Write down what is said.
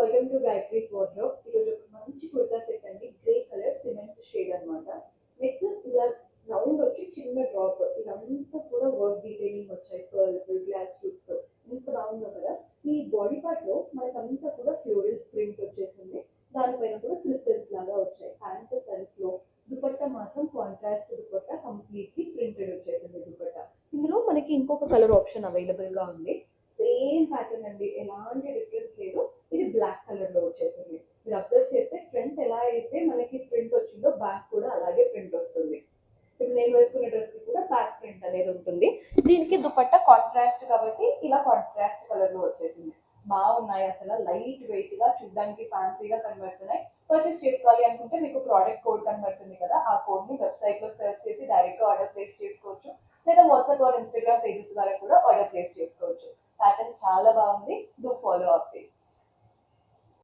Welcome to Gayatri's wardrobe. ఈరోజు ఒక మంచి కుర్తా సెట్ అండి. గ్రే కలర్ సిమెంట్ షేడ్ అనమాట. నెక్ ఇలా రౌండ్ వచ్చి చిన్న డ్రాప్, ఇదంతా కూడా వర్క్ డీటెయిలింగ్ వచ్చాయి. పర్ల్స్, గ్లాస్ ట్యూబ్స్, ఇంత బాగుందో కదా. ఈ బాడీ పార్ట్ లో మనకంతా కూడా ఫ్లోరల్ ప్రింట్ వచ్చేసింది. దానిపైన కూడా క్రిస్టల్స్ లాగా వచ్చాయి. ప్యాంట్ సెల్ఫ్ లో దుపట్టా మాత్రం కాంట్రాస్ట్ దుపట్టా, కంప్లీట్లీ ప్రింటెడ్ వచ్చేసింది దుపట్టా. ఇందులో మనకి ఇంకొక కలర్ ఆప్షన్ అవైలబుల్ గా ఉంది. సేమ్ ప్యాటర్న్ అండి, ఎలాంటి డిఫరెన్స్ లేదు. ఇది బ్లాక్ కలర్ లో వచ్చేసింది. మీరు అబ్జర్వ్ చేస్తే ఫ్రంట్ ఎలా అయితే మనకి ప్రింట్ వచ్చిందో బ్యాక్ కూడా అలాగే ప్రింట్ వస్తుంది. ఇప్పుడు నేను వేసుకునే డ్రెస్ కి కూడా బ్యాక్ ప్రింట్ అనేది ఉంటుంది. దీనికి దుపట్టా కాంట్రాస్ట్ కాబట్టి ఇలా కాంట్రాస్ట్ కలర్ లో వచ్చేసింది. బాగున్నాయి, అసలు లైట్ వెయిట్ గా చూడడానికి ఫ్యాన్సీగా కనబడుతున్నాయి. పర్చేస్ చేసుకోవాలి అనుకుంటే మీకు ప్రోడక్ట్ కోడ్ కనబడుతుంది కదా, ఆ కోడ్ ని వెబ్సైట్ లో సెర్చ్ చేసి డైరెక్ట్ గా ఆర్డర్ ప్లేస్ చేసుకోవచ్చు. లేదా వాట్సాప్ ఆర్ ఇన్స్టాగ్రామ్ పేజెస్ ద్వారా కూడా ఆర్డర్ ప్లేస్ చేసుకోవచ్చు. ప్యాటర్న్ చాలా బాగుంది. Do follow up.